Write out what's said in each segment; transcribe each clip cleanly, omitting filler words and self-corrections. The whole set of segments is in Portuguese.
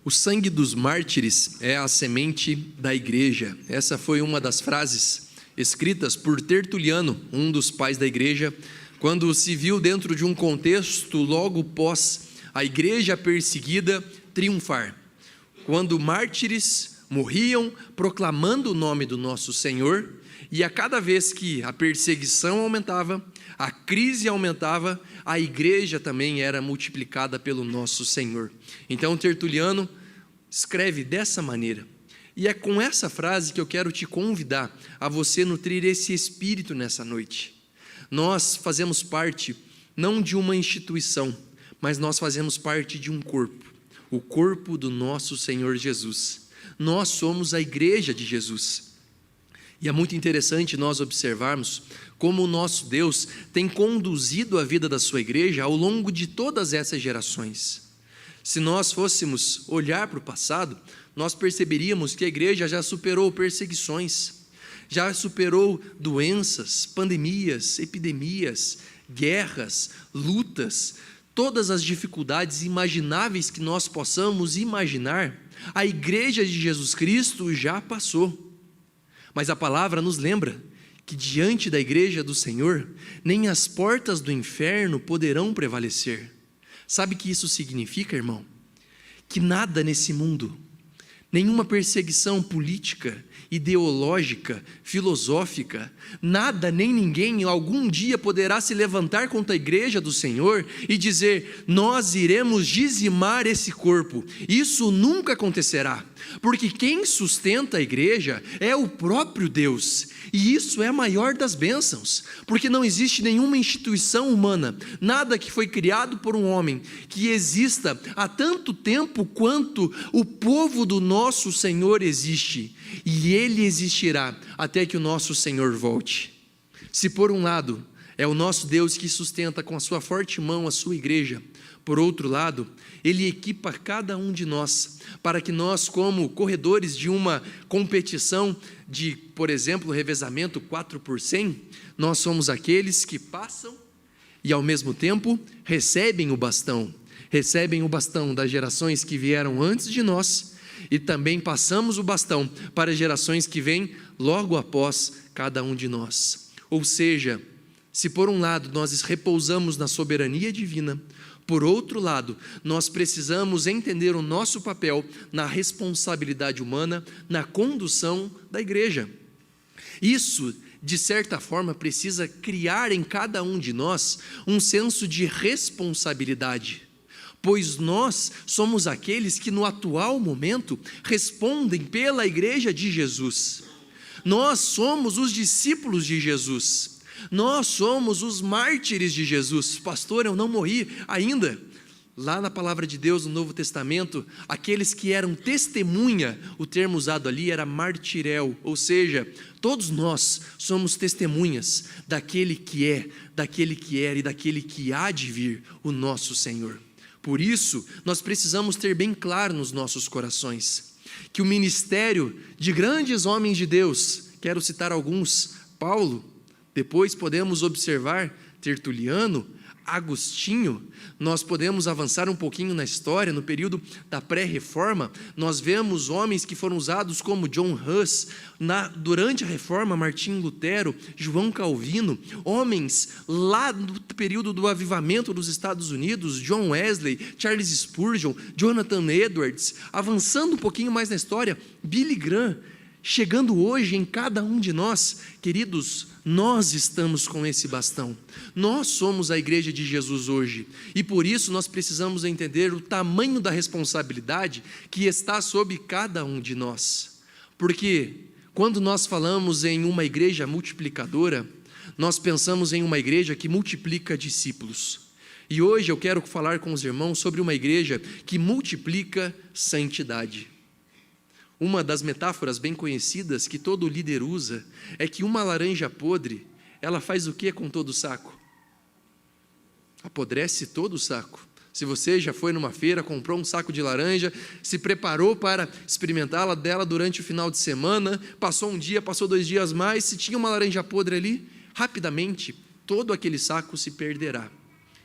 O sangue dos mártires é a semente da igreja. Essa foi uma das frases escritas por Tertuliano, um dos pais da igreja, quando se viu dentro de um contexto logo pós a igreja perseguida triunfar. Quando mártires morriam proclamando o nome do nosso Senhor, e a cada vez que a perseguição aumentava, a crise aumentava, a igreja também era multiplicada pelo nosso Senhor. Então Tertuliano escreve dessa maneira, e é com essa frase que eu quero te convidar a você nutrir esse espírito nessa noite. Nós fazemos parte não de uma instituição, mas nós fazemos parte de um corpo, o corpo do nosso Senhor Jesus. Nós somos a igreja de Jesus. E é muito interessante nós observarmos como o nosso Deus tem conduzido a vida da sua igreja ao longo de todas essas gerações. Se nós fôssemos olhar para o passado, nós perceberíamos que a igreja já superou perseguições, já superou doenças, pandemias, epidemias, guerras, lutas, todas as dificuldades imagináveis que nós possamos imaginar, a igreja de Jesus Cristo já passou. Mas a palavra nos lembra que diante da igreja do Senhor, nem as portas do inferno poderão prevalecer. Sabe o que isso significa, irmão? Que nada nesse mundo, nenhuma perseguição política, ideológica, filosófica, nada nem ninguém algum dia poderá se levantar contra a igreja do Senhor e dizer: nós iremos dizimar esse corpo. Isso nunca acontecerá, porque quem sustenta a igreja é o próprio Deus, e isso é a maior das bênçãos, porque não existe nenhuma instituição humana, nada que foi criado por um homem, que exista há tanto tempo quanto o povo do nosso Senhor existe, e ele existirá até que o nosso Senhor volte. Se por um lado é o nosso Deus que sustenta com a sua forte mão a sua igreja, por outro lado, ele equipa cada um de nós, para que nós, como corredores de uma competição de, por exemplo, revezamento 4x100, nós somos aqueles que passam e ao mesmo tempo recebem o bastão das gerações que vieram antes de nós, e também passamos o bastão para as gerações que vêm logo após cada um de nós. Ou seja, se por um lado nós repousamos na soberania divina, por outro lado, nós precisamos entender o nosso papel na responsabilidade humana, na condução da igreja. Isso, de certa forma, precisa criar em cada um de nós um senso de responsabilidade, pois nós somos aqueles que no atual momento respondem pela igreja de Jesus. Nós somos os discípulos de Jesus. Nós somos os mártires de Jesus. Pastor, eu não morri ainda. Lá na palavra de Deus, no Novo Testamento, aqueles que eram testemunha, o termo usado ali era martirel, ou seja, todos nós somos testemunhas daquele que é, daquele que era e daquele que há de vir, o nosso Senhor. Por isso, nós precisamos ter bem claro nos nossos corações que o ministério de grandes homens de Deus, quero citar alguns: Paulo, depois podemos observar Tertuliano, Agostinho. Nós podemos avançar um pouquinho na história, no período da pré-reforma, nós vemos homens que foram usados como John Huss, durante a reforma, Martinho Lutero, João Calvino, homens lá no período do avivamento dos Estados Unidos, John Wesley, Charles Spurgeon, Jonathan Edwards, avançando um pouquinho mais na história, Billy Graham, chegando hoje em cada um de nós. Queridos, nós estamos com esse bastão, nós somos a igreja de Jesus hoje, e por isso nós precisamos entender o tamanho da responsabilidade que está sobre cada um de nós, porque quando nós falamos em uma igreja multiplicadora, nós pensamos em uma igreja que multiplica discípulos, e hoje eu quero falar com os irmãos sobre uma igreja que multiplica santidade. Uma das metáforas bem conhecidas que todo líder usa é que uma laranja podre, ela faz o que com todo o saco? Apodrece todo o saco. Se você já foi numa feira, comprou um saco de laranja, se preparou para experimentá-la dela durante o final de semana, passou um dia, passou 2 dias mais, se tinha uma laranja podre ali, rapidamente todo aquele saco se perderá.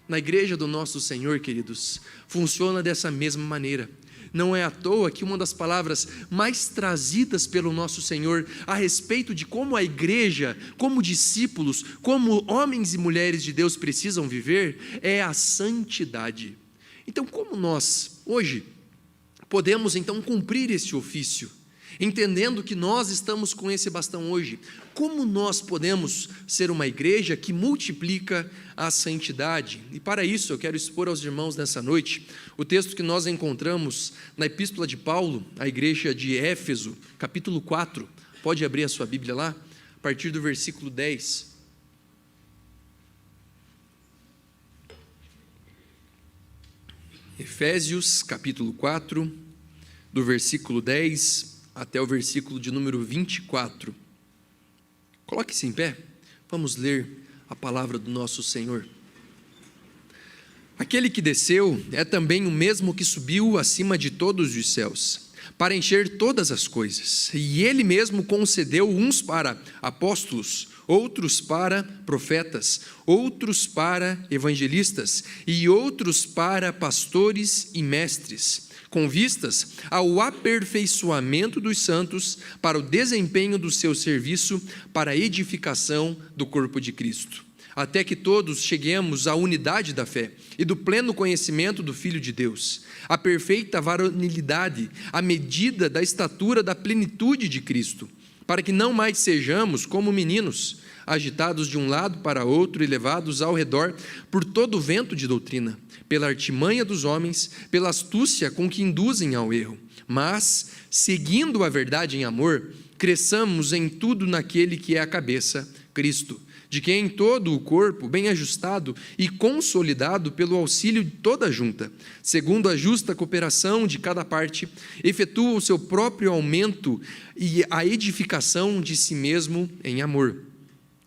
Na igreja do nosso Senhor, queridos, funciona dessa mesma maneira. Não é à toa que uma das palavras mais trazidas pelo nosso Senhor a respeito de como a igreja, como discípulos, como homens e mulheres de Deus precisam viver, é a santidade. Então, como nós, hoje, podemos então cumprir esse ofício? Entendendo que nós estamos com esse bastão hoje, como nós podemos ser uma igreja que multiplica a santidade? E para isso eu quero expor aos irmãos nessa noite o texto que nós encontramos na epístola de Paulo à igreja de Éfeso, capítulo 4. Pode abrir a sua Bíblia lá, a partir do versículo 10. Efésios, capítulo 4, do versículo 10 até o versículo de número 24. Coloque-se em pé, vamos ler a palavra do nosso Senhor. Aquele que desceu é também o mesmo que subiu acima de todos os céus, para encher todas as coisas, e ele mesmo concedeu uns para apóstolos, outros para profetas, outros para evangelistas, e outros para pastores e mestres, com vistas ao aperfeiçoamento dos santos, para o desempenho do seu serviço, para a edificação do corpo de Cristo, até que todos cheguemos à unidade da fé e do pleno conhecimento do Filho de Deus, à perfeita varonilidade, à medida da estatura da plenitude de Cristo, para que não mais sejamos como meninos, agitados de um lado para outro e levados ao redor por todo o vento de doutrina, pela artimanha dos homens, pela astúcia com que induzem ao erro, mas, seguindo a verdade em amor, cresçamos em tudo naquele que é a cabeça, Cristo, de quem todo o corpo, bem ajustado e consolidado pelo auxílio de toda a junta, segundo a justa cooperação de cada parte, efetua o seu próprio aumento e a edificação de si mesmo em amor.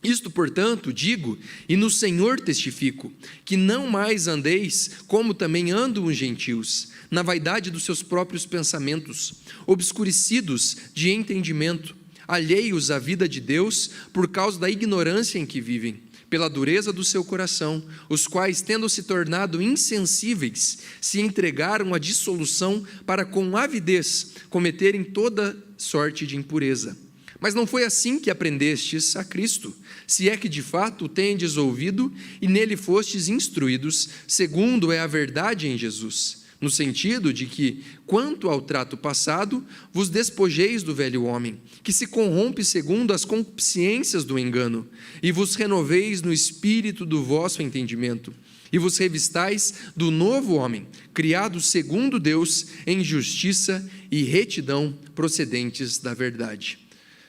Isto, portanto, digo, e no Senhor testifico, que não mais andeis como também andam os gentios, na vaidade dos seus próprios pensamentos, obscurecidos de entendimento, alheios à vida de Deus por causa da ignorância em que vivem, pela dureza do seu coração, os quais, tendo se tornado insensíveis, se entregaram à dissolução para com avidez cometerem toda sorte de impureza. Mas não foi assim que aprendestes a Cristo, se é que de fato o tendes ouvido e nele fostes instruídos, segundo é a verdade em Jesus, no sentido de que, quanto ao trato passado, vos despojeis do velho homem, que se corrompe segundo as concupiscências do engano, e vos renoveis no espírito do vosso entendimento, e vos revistais do novo homem, criado segundo Deus, em justiça e retidão procedentes da verdade.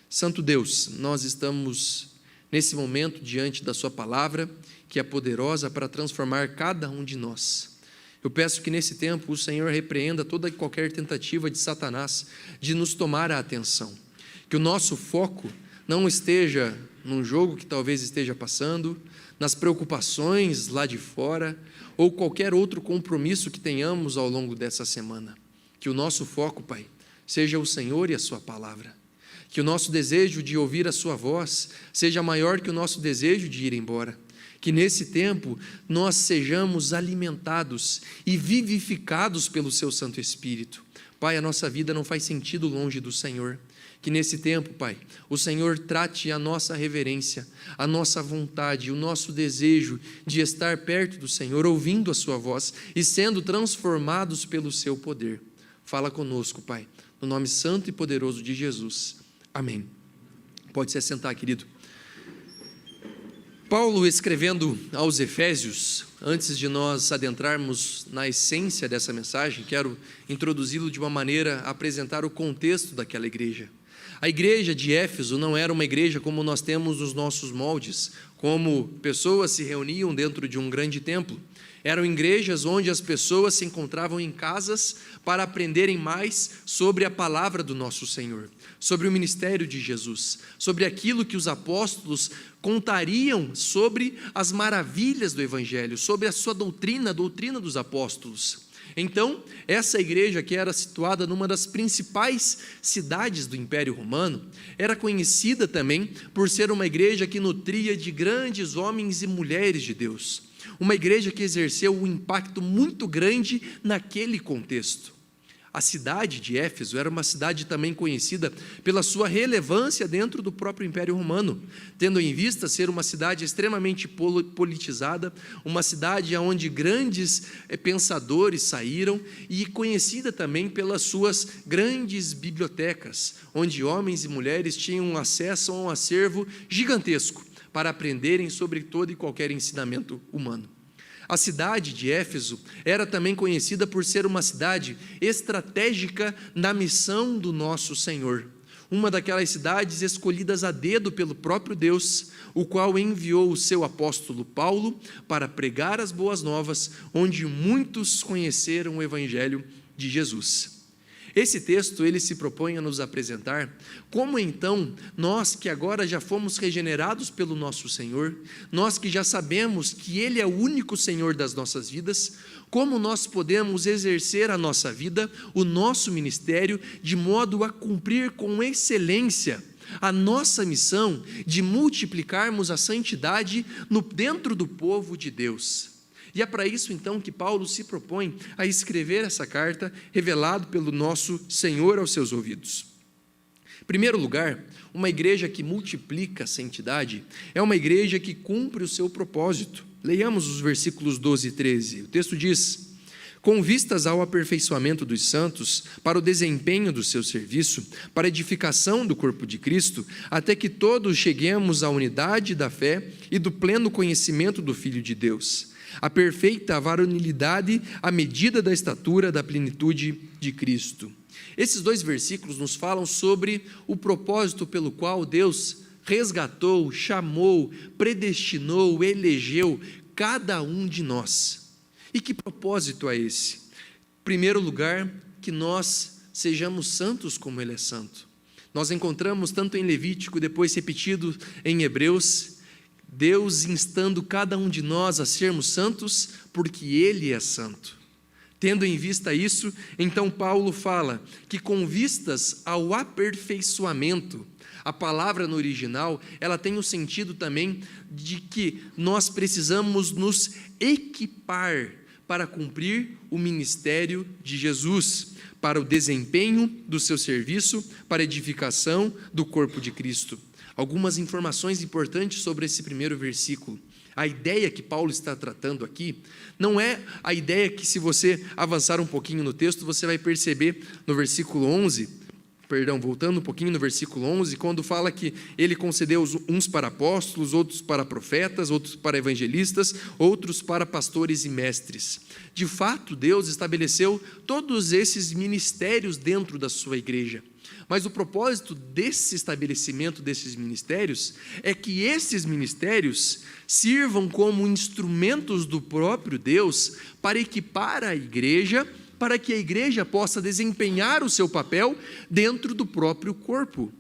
Santo Deus, nós estamos nesse momento diante da sua palavra, que é poderosa para transformar cada um de nós. Eu peço que nesse tempo o Senhor repreenda toda e qualquer tentativa de Satanás de nos tomar a atenção, que o nosso foco não esteja num jogo que talvez esteja passando, nas preocupações lá de fora, ou qualquer outro compromisso que tenhamos ao longo dessa semana. Que o nosso foco, Pai, seja o Senhor e a sua palavra. Que o nosso desejo de ouvir a sua voz seja maior que o nosso desejo de ir embora. Que nesse tempo nós sejamos alimentados e vivificados pelo seu Santo Espírito. Pai, a nossa vida não faz sentido longe do Senhor. Que nesse tempo, Pai, o Senhor trate a nossa reverência, a nossa vontade, o nosso desejo de estar perto do Senhor, ouvindo a sua voz e sendo transformados pelo seu poder. Fala conosco, Pai, no nome santo e poderoso de Jesus. Amém. Pode se assentar, querido. Paulo, escrevendo aos Efésios, antes de nós adentrarmos na essência dessa mensagem, quero introduzi-lo de uma maneira a apresentar o contexto daquela igreja. A igreja de Éfeso não era uma igreja como nós temos nos nossos moldes, como pessoas se reuniam dentro de um grande templo. Eram igrejas onde as pessoas se encontravam em casas para aprenderem mais sobre a palavra do nosso Senhor, sobre o ministério de Jesus, sobre aquilo que os apóstolos contariam sobre as maravilhas do Evangelho, sobre a sua doutrina, a doutrina dos apóstolos. Então, essa igreja, que era situada numa das principais cidades do Império Romano, era conhecida também por ser uma igreja que nutria de grandes homens e mulheres de Deus. Uma igreja que exerceu um impacto muito grande naquele contexto. A cidade de Éfeso era uma cidade também conhecida pela sua relevância dentro do próprio Império Romano, tendo em vista ser uma cidade extremamente politizada, uma cidade onde grandes pensadores saíram, e conhecida também pelas suas grandes bibliotecas, onde homens e mulheres tinham acesso a um acervo gigantesco para aprenderem sobre todo e qualquer ensinamento humano. A cidade de Éfeso era também conhecida por ser uma cidade estratégica na missão do nosso Senhor, uma daquelas cidades escolhidas a dedo pelo próprio Deus, o qual enviou o seu apóstolo Paulo para pregar as boas novas, onde muitos conheceram o Evangelho de Jesus. Esse texto, ele se propõe a nos apresentar como então nós que agora já fomos regenerados pelo nosso Senhor, nós que já sabemos que Ele é o único Senhor das nossas vidas, como nós podemos exercer a nossa vida, o nosso ministério, de modo a cumprir com excelência a nossa missão de multiplicarmos a santidade dentro do povo de Deus. E é para isso, então, que Paulo se propõe a escrever essa carta, revelado pelo nosso Senhor aos seus ouvidos. Em primeiro lugar, uma igreja que multiplica a santidade é uma igreja que cumpre o seu propósito. Leiamos os versículos 12 e 13. O texto diz: com vistas ao aperfeiçoamento dos santos, para o desempenho do seu serviço, para a edificação do corpo de Cristo, até que todos cheguemos à unidade da fé e do pleno conhecimento do Filho de Deus, a perfeita varonilidade à medida da estatura da plenitude de Cristo. Esses dois versículos nos falam sobre o propósito pelo qual Deus resgatou, chamou, predestinou, elegeu cada um de nós. E que propósito é esse? Em primeiro lugar, que nós sejamos santos como Ele é santo. Nós encontramos tanto em Levítico, depois repetido em Hebreus, Deus instando cada um de nós a sermos santos, porque Ele é santo. Tendo em vista isso, então Paulo fala que com vistas ao aperfeiçoamento, a palavra no original, ela tem o sentido também de que nós precisamos nos equipar para cumprir o ministério de Jesus, para o desempenho do seu serviço, para a edificação do corpo de Cristo. Algumas informações importantes sobre esse primeiro versículo. A ideia que Paulo está tratando aqui não é a ideia que, se você avançar um pouquinho no texto, você vai perceber no versículo 11, voltando um pouquinho no versículo 11, quando fala que ele concedeu uns para apóstolos, outros para profetas, outros para evangelistas, outros para pastores e mestres. De fato, Deus estabeleceu todos esses ministérios dentro da sua igreja. Mas o propósito desse estabelecimento desses ministérios é que esses ministérios sirvam como instrumentos do próprio Deus para equipar a igreja, para que a igreja possa desempenhar o seu papel dentro do próprio corpo.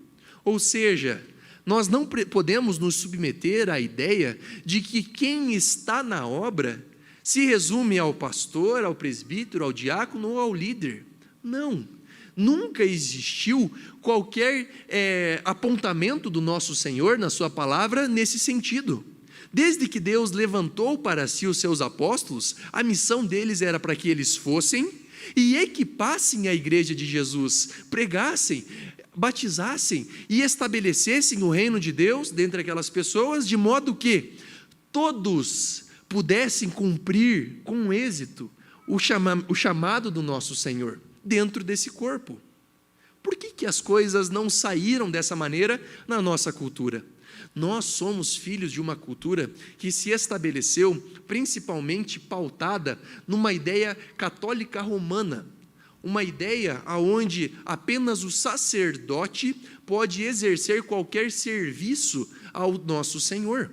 Ou seja, nós não podemos nos submeter à ideia de que quem está na obra se resume ao pastor, ao presbítero, ao diácono ou ao líder. Não. Nunca existiu qualquer apontamento do nosso Senhor na sua palavra nesse sentido. Desde que Deus levantou para si os seus apóstolos, a missão deles era para que eles fossem e equipassem a igreja de Jesus, pregassem, batizassem e estabelecessem o reino de Deus dentre aquelas pessoas, de modo que todos pudessem cumprir com êxito o chamado do nosso Senhor dentro desse corpo. Por que as coisas não saíram dessa maneira na nossa cultura? Nós somos filhos de uma cultura que se estabeleceu principalmente pautada numa ideia católica romana, uma ideia onde apenas o sacerdote pode exercer qualquer serviço ao nosso Senhor.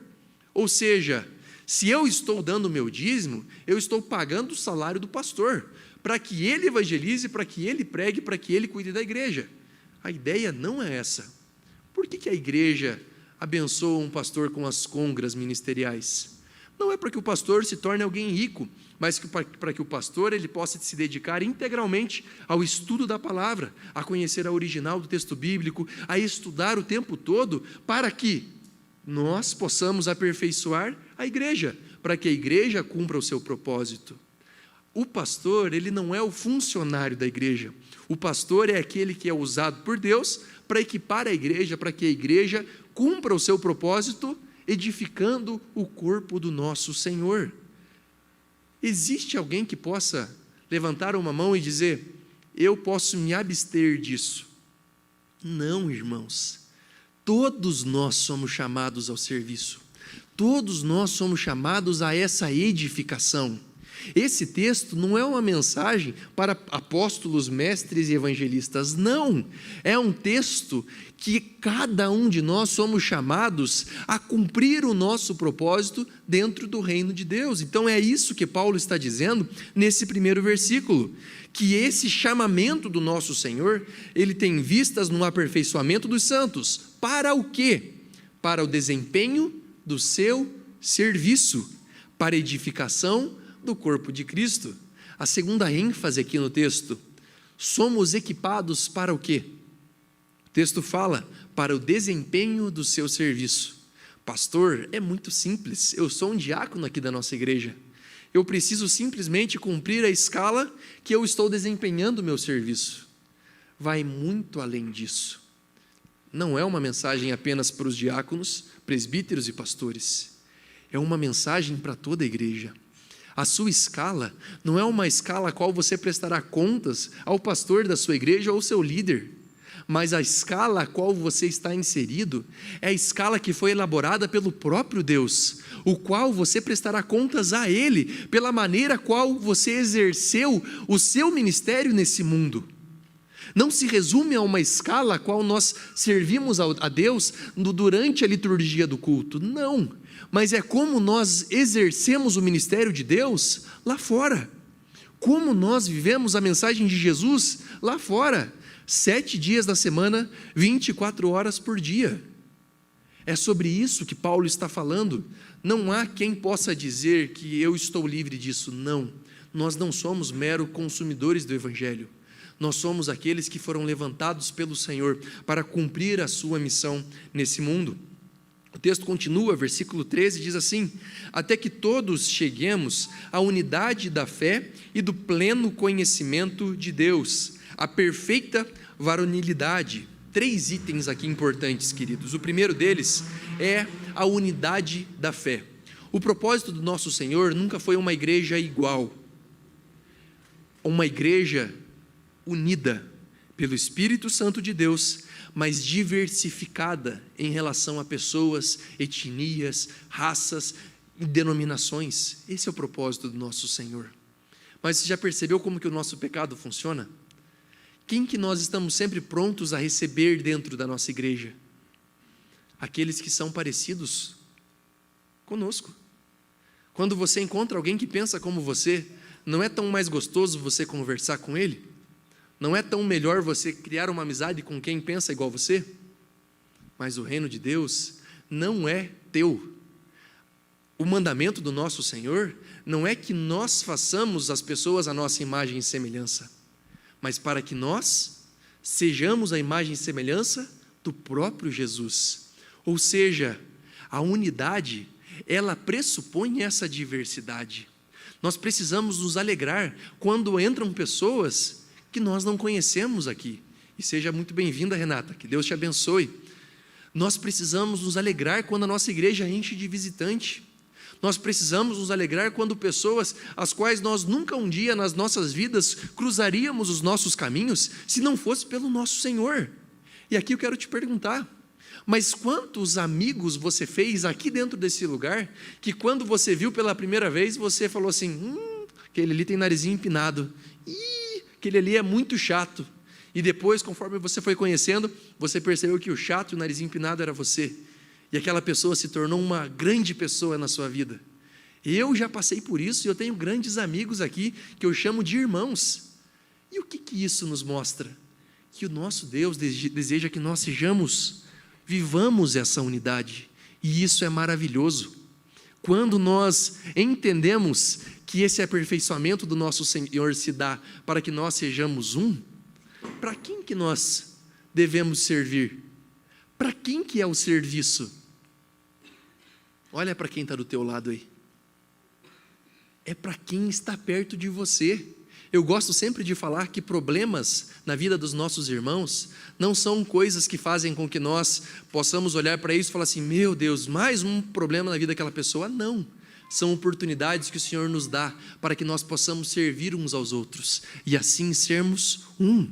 Ou seja, se eu estou dando o meu dízimo, eu estou pagando o salário do pastor, para que ele evangelize, para que ele pregue, para que ele cuide da igreja. A ideia não é essa. Por que a igreja abençoa um pastor com as congras ministeriais? Não é para que o pastor se torne alguém rico, mas para que o pastor ele possa se dedicar integralmente ao estudo da palavra, a conhecer a original do texto bíblico, a estudar o tempo todo, para que nós possamos aperfeiçoar a igreja, para que a igreja cumpra o seu propósito. O pastor, ele não é o funcionário da igreja. O pastor é aquele que é usado por Deus para equipar a igreja, para que a igreja cumpra o seu propósito, edificando o corpo do nosso Senhor. Existe alguém que possa levantar uma mão e dizer: eu posso me abster disso? Não, irmãos. Todos nós somos chamados ao serviço. Todos nós somos chamados a essa edificação. Esse texto não é uma mensagem para apóstolos, mestres e evangelistas, não. É um texto que cada um de nós somos chamados a cumprir o nosso propósito dentro do reino de Deus. Então é isso que Paulo está dizendo nesse primeiro versículo, que esse chamamento do nosso Senhor, ele tem vistas no aperfeiçoamento dos santos. Para o quê? Para o desempenho do seu serviço, para a edificação do corpo de Cristo. A segunda ênfase aqui no texto: somos equipados para o quê? O texto fala: para o desempenho do seu serviço. Pastor, é muito simples, eu sou um diácono aqui da nossa igreja, eu preciso simplesmente cumprir a escala que eu estou desempenhando o meu serviço. Vai muito além disso. Não é uma mensagem apenas para os diáconos, presbíteros e pastores, é uma mensagem para toda a igreja. A sua escala não é uma escala a qual você prestará contas ao pastor da sua igreja ou ao seu líder, mas a escala a qual você está inserido é a escala que foi elaborada pelo próprio Deus, o qual você prestará contas a Ele, pela maneira qual você exerceu o seu ministério nesse mundo. Não se resume a uma escala a qual nós servimos a Deus durante a liturgia do culto, não, mas é como nós exercemos o ministério de Deus lá fora, como nós vivemos a mensagem de Jesus lá fora, 7 dias da semana, 24 horas por dia. É sobre isso que Paulo está falando. Não há quem possa dizer que eu estou livre disso, não. Nós não somos mero consumidores do Evangelho. Nós somos aqueles que foram levantados pelo Senhor para cumprir a sua missão nesse mundo. O texto continua, versículo 13 diz assim: até que todos cheguemos à unidade da fé e do pleno conhecimento de Deus, a perfeita varonilidade. 3 itens aqui importantes, queridos. O primeiro deles é a unidade da fé. O propósito do nosso Senhor nunca foi uma igreja igual, uma igreja unida pelo Espírito Santo de Deus, mas diversificada em relação a pessoas, etnias, raças e denominações. Esse é o propósito do nosso Senhor. Mas você já percebeu como que o nosso pecado funciona? Quem que nós estamos sempre prontos a receber dentro da nossa igreja? Aqueles que são parecidos conosco. Quando você encontra alguém que pensa como você, não é tão mais gostoso você conversar com ele? Não é tão melhor você criar uma amizade com quem pensa igual você? Mas o reino de Deus não é teu. O mandamento do nosso Senhor não é que nós façamos as pessoas a nossa imagem e semelhança, mas para que nós sejamos a imagem e semelhança do próprio Jesus. Ou seja, a unidade, ela pressupõe essa diversidade. Nós precisamos nos alegrar quando entram pessoas que nós não conhecemos aqui. E seja muito bem-vinda, Renata, que Deus te abençoe. Nós precisamos nos alegrar quando a nossa igreja enche de visitante. Nós precisamos nos alegrar quando pessoas as quais nós nunca um dia nas nossas vidas cruzaríamos os nossos caminhos se não fosse pelo nosso Senhor. E aqui eu quero te perguntar, mas quantos amigos você fez aqui dentro desse lugar que quando você viu pela primeira vez você falou assim, aquele ali tem narizinho empinado, aquele ali é muito chato, e depois, conforme você foi conhecendo, você percebeu que o chato e o narizinho empinado era você, e aquela pessoa se tornou uma grande pessoa na sua vida. Eu já passei por isso, e eu tenho grandes amigos aqui, que eu chamo de irmãos. E o que isso nos mostra? Que o nosso Deus deseja que nós vivamos essa unidade, e isso é maravilhoso. Quando nós entendemos que esse aperfeiçoamento do nosso Senhor se dá para que nós sejamos um, para quem que nós devemos servir? Para quem que é o serviço? Olha para quem está do teu lado aí. É para quem está perto de você. Eu gosto sempre de falar que problemas na vida dos nossos irmãos não são coisas que fazem com que nós possamos olhar para isso e falar assim: meu Deus, mais um problema na vida daquela pessoa. Não, são oportunidades que o Senhor nos dá para que nós possamos servir uns aos outros e assim sermos um.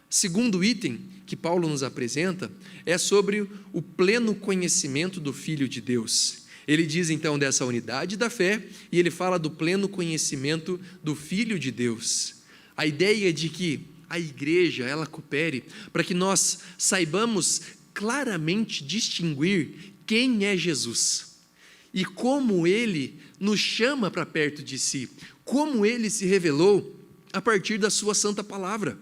Segundo item que Paulo nos apresenta é sobre o pleno conhecimento do Filho de Deus. Ele diz então dessa unidade da fé e ele fala do pleno conhecimento do Filho de Deus. A ideia de que a igreja, ela coopere para que nós saibamos claramente distinguir quem é Jesus e como ele nos chama para perto de si, como ele se revelou a partir da sua santa palavra.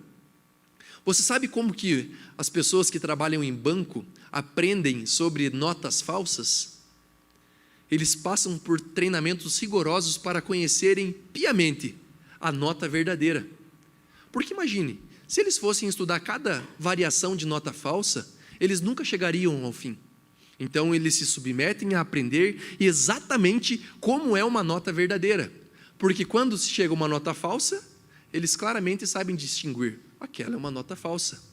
Você sabe como que as pessoas que trabalham em banco aprendem sobre notas falsas? Eles passam por treinamentos rigorosos para conhecerem piamente a nota verdadeira. Porque imagine, se eles fossem estudar cada variação de nota falsa, eles nunca chegariam ao fim. Então eles se submetem a aprender exatamente como é uma nota verdadeira. Porque quando chega uma nota falsa, eles claramente sabem distinguir: aquela é uma nota falsa.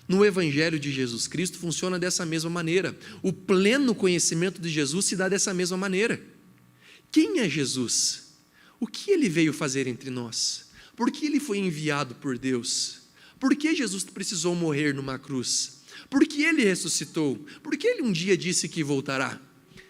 No Evangelho de Jesus Cristo funciona dessa mesma maneira. O pleno conhecimento de Jesus se dá dessa mesma maneira. Quem é Jesus? O que ele veio fazer entre nós? Por que ele foi enviado por Deus? Por que Jesus precisou morrer numa cruz? Por que ele ressuscitou? Por que ele um dia disse que voltará?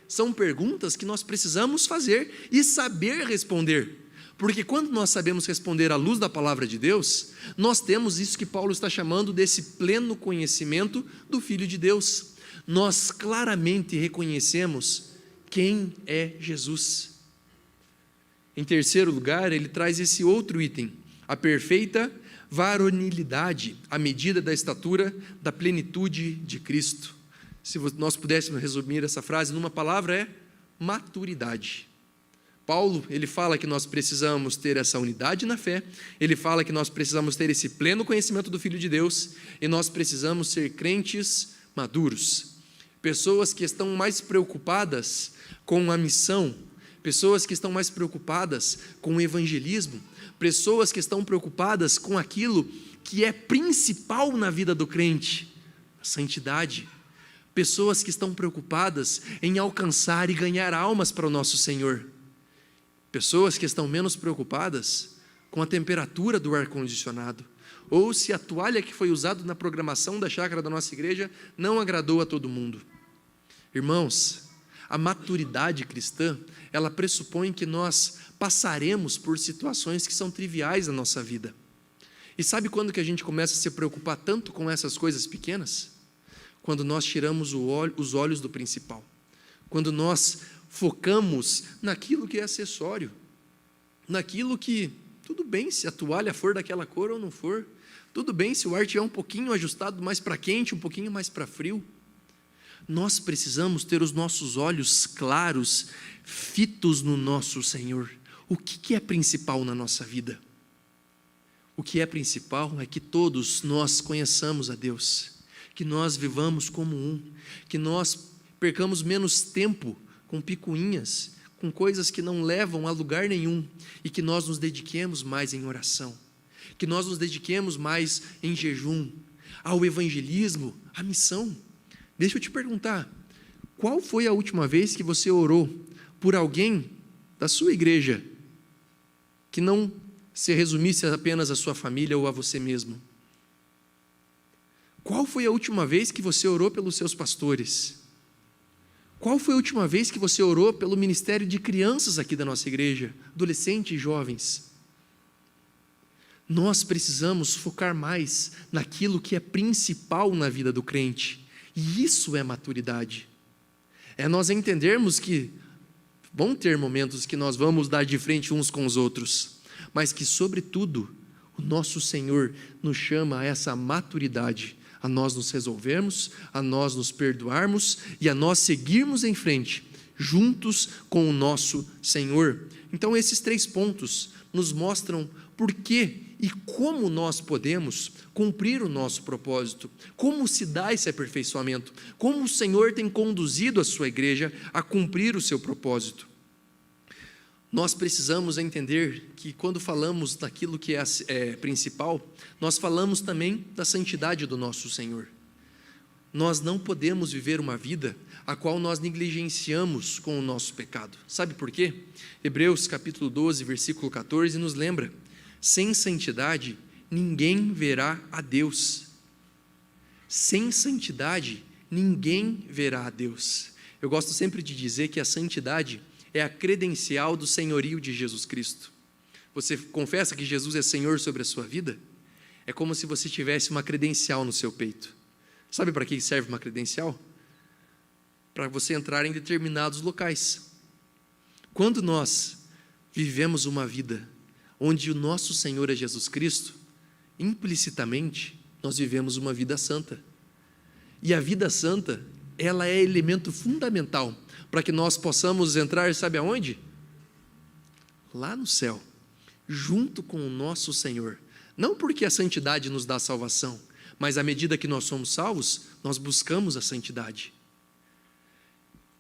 São perguntas que nós precisamos fazer e saber responder. Porque quando nós sabemos responder à luz da palavra de Deus, nós temos isso que Paulo está chamando desse pleno conhecimento do Filho de Deus. Nós claramente reconhecemos quem é Jesus. Em terceiro lugar, ele traz esse outro item: a perfeita varonilidade, à medida da estatura da plenitude de Cristo. Se nós pudéssemos resumir essa frase numa palavra, é maturidade. Paulo, ele fala que nós precisamos ter essa unidade na fé, ele fala que nós precisamos ter esse pleno conhecimento do Filho de Deus, e nós precisamos ser crentes maduros, pessoas que estão mais preocupadas com a missão, pessoas que estão mais preocupadas com o evangelismo, pessoas que estão preocupadas com aquilo que é principal na vida do crente, a santidade, pessoas que estão preocupadas em alcançar e ganhar almas para o nosso Senhor, pessoas que estão menos preocupadas com a temperatura do ar-condicionado, ou se a toalha que foi usada na programação da chácara da nossa igreja não agradou a todo mundo. Irmãos, a maturidade cristã, ela pressupõe que nós passaremos por situações que são triviais na nossa vida. E sabe quando que a gente começa a se preocupar tanto com essas coisas pequenas? Quando nós tiramos os olhos do principal, quando nós focamos naquilo que é acessório, naquilo que, tudo bem se a toalha for daquela cor ou não for, tudo bem se o ar estiver um pouquinho ajustado mais para quente, um pouquinho mais para frio. Nós precisamos ter os nossos olhos claros, fitos no nosso Senhor. O que é principal na nossa vida? O que é principal é que todos nós conheçamos a Deus, que nós vivamos como um, que nós percamos menos tempo com picuinhas, com coisas que não levam a lugar nenhum, e que nós nos dediquemos mais em oração, que nós nos dediquemos mais em jejum, ao evangelismo, à missão. Deixa eu te perguntar, qual foi a última vez que você orou por alguém da sua igreja que não se resumisse apenas à sua família ou a você mesmo? Qual foi a última vez que você orou pelos seus pastores? Qual foi a última vez que você orou pelo ministério de crianças aqui da nossa igreja, adolescentes e jovens? Nós precisamos focar mais naquilo que é principal na vida do crente, e isso é maturidade. É nós entendermos que vão ter momentos que nós vamos dar de frente uns com os outros, mas que, sobretudo, o nosso Senhor nos chama a essa maturidade, a nós nos resolvermos, a nós nos perdoarmos e a nós seguirmos em frente, juntos com o nosso Senhor. Então esses 3 pontos nos mostram por que e como nós podemos cumprir o nosso propósito, como se dá esse aperfeiçoamento, como o Senhor tem conduzido a sua igreja a cumprir o seu propósito. Nós precisamos entender que quando falamos daquilo que é principal, nós falamos também da santidade do nosso Senhor. Nós não podemos viver uma vida a qual nós negligenciamos com o nosso pecado. Sabe por quê? Hebreus capítulo 12, versículo 14 nos lembra: sem santidade ninguém verá a Deus. Sem santidade ninguém verá a Deus. Eu gosto sempre de dizer que a santidade é a credencial do senhorio de Jesus Cristo. Você confessa que Jesus é Senhor sobre a sua vida? É como se você tivesse uma credencial no seu peito. Sabe para que serve uma credencial? Para você entrar em determinados locais. Quando nós vivemos uma vida onde o nosso Senhor é Jesus Cristo, implicitamente nós vivemos uma vida santa. E a vida santa, ela é elemento fundamental para que nós possamos entrar, sabe aonde? Lá no céu, junto com o nosso Senhor. Não porque a santidade nos dá salvação, mas à medida que nós somos salvos, nós buscamos a santidade.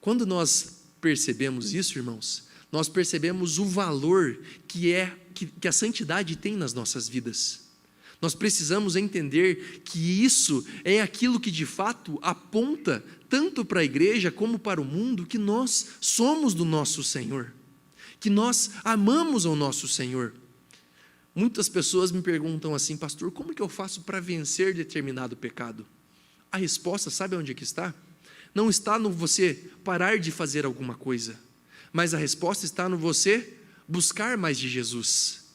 Quando nós percebemos isso, irmãos, nós percebemos o valor que a santidade tem nas nossas vidas. Nós precisamos entender que isso é aquilo que de fato aponta tanto para a igreja como para o mundo, que nós somos do nosso Senhor, que nós amamos ao nosso Senhor. Muitas pessoas me perguntam assim: pastor, como que eu faço para vencer determinado pecado? A resposta, sabe onde é que está? Não está no você parar de fazer alguma coisa, mas a resposta está no você buscar mais de Jesus.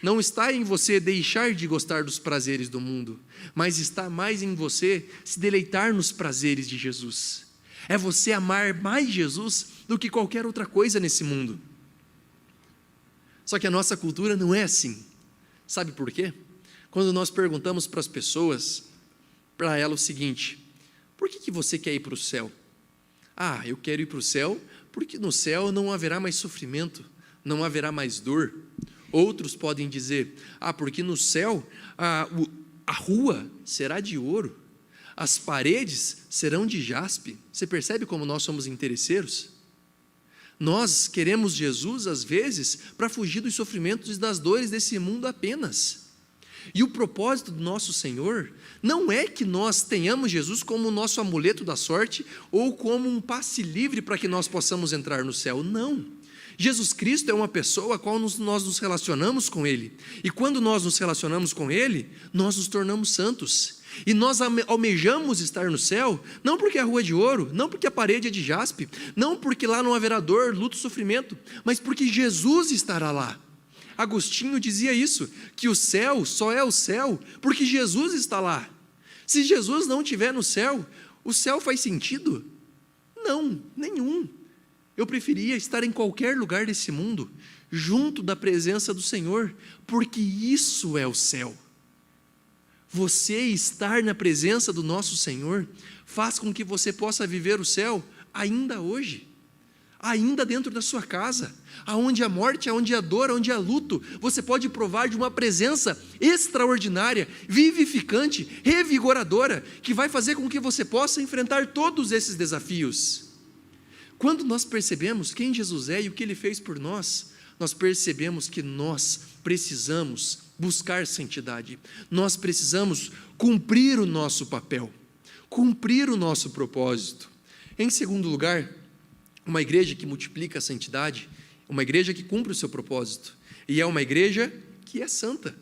Não está em você deixar de gostar dos prazeres do mundo, mas está mais em você se deleitar nos prazeres de Jesus. É você amar mais Jesus do que qualquer outra coisa nesse mundo. Só que a nossa cultura não é assim. Sabe por quê? Quando nós perguntamos para as pessoas, para ela o seguinte: por que você quer ir para o céu? Ah, eu quero ir para o céu porque no céu não haverá mais sofrimento, não haverá mais dor. Outros podem dizer: ah, porque no céu a rua será de ouro, as paredes serão de jaspe. Você percebe como nós somos interesseiros? Nós queremos Jesus, às vezes, para fugir dos sofrimentos e das dores desse mundo apenas. E o propósito do nosso Senhor não é que nós tenhamos Jesus como o nosso amuleto da sorte ou como um passe livre para que nós possamos entrar no céu. Não. Jesus Cristo é uma pessoa a qual nós nos relacionamos com Ele. E quando nós nos relacionamos com Ele, nós nos tornamos santos. E nós almejamos estar no céu, não porque a rua é de ouro, não porque a parede é de jaspe, não porque lá não haverá dor, luto, sofrimento, mas porque Jesus estará lá. Agostinho dizia isso, que o céu só é o céu porque Jesus está lá. Se Jesus não estiver no céu, o céu faz sentido? Não, nenhum. Eu preferia estar em qualquer lugar desse mundo, junto da presença do Senhor, porque isso é o céu. Você estar na presença do nosso Senhor faz com que você possa viver o céu ainda hoje, ainda dentro da sua casa, aonde a morte, aonde a dor, aonde há luto, você pode provar de uma presença extraordinária, vivificante, revigoradora, que vai fazer com que você possa enfrentar todos esses desafios. Quando nós percebemos quem Jesus é e o que Ele fez por nós, nós percebemos que nós precisamos buscar santidade, nós precisamos cumprir o nosso papel, cumprir o nosso propósito. Em segundo lugar, uma igreja que multiplica a santidade, uma igreja que cumpre o seu propósito, e é uma igreja que é santa.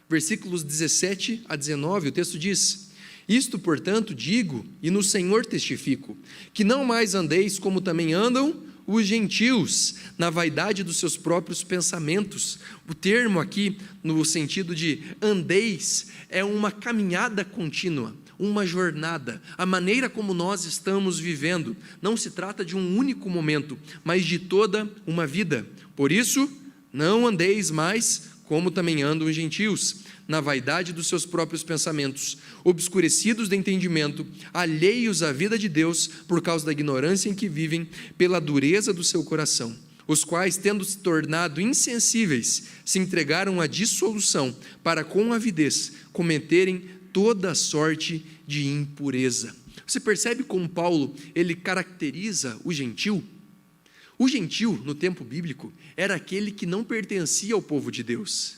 Versículos 17 a 19, o texto diz: isto, portanto, digo, e no Senhor testifico, que não mais andeis como também andam os gentios, na vaidade dos seus próprios pensamentos. O termo aqui, no sentido de andeis, é uma caminhada contínua, uma jornada, a maneira como nós estamos vivendo. Não se trata de um único momento, mas de toda uma vida. Por isso, não andeis mais como também andam os gentios, na vaidade dos seus próprios pensamentos, obscurecidos de entendimento, alheios à vida de Deus, por causa da ignorância em que vivem, pela dureza do seu coração, os quais, tendo se tornado insensíveis, se entregaram à dissolução, para com avidez cometerem toda sorte de impureza. Você percebe como Paulo, ele caracteriza o gentil? O gentio, no tempo bíblico, era aquele que não pertencia ao povo de Deus.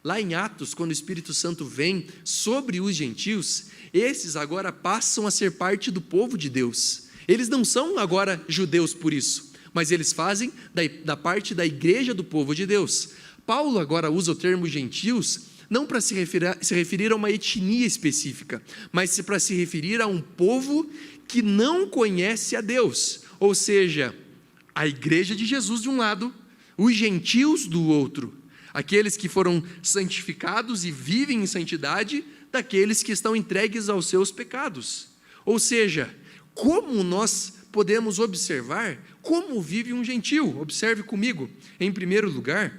Lá em Atos, quando o Espírito Santo vem sobre os gentios, esses agora passam a ser parte do povo de Deus. Eles não são agora judeus por isso, mas eles fazem da parte da igreja do povo de Deus. Paulo agora usa o termo gentios não para se referir a uma etnia específica, mas para se referir a um povo que não conhece a Deus, ou seja, a igreja de Jesus de um lado, os gentios do outro, aqueles que foram santificados e vivem em santidade, daqueles que estão entregues aos seus pecados. Ou seja, como nós podemos observar como vive um gentio? Observe comigo. Em primeiro lugar,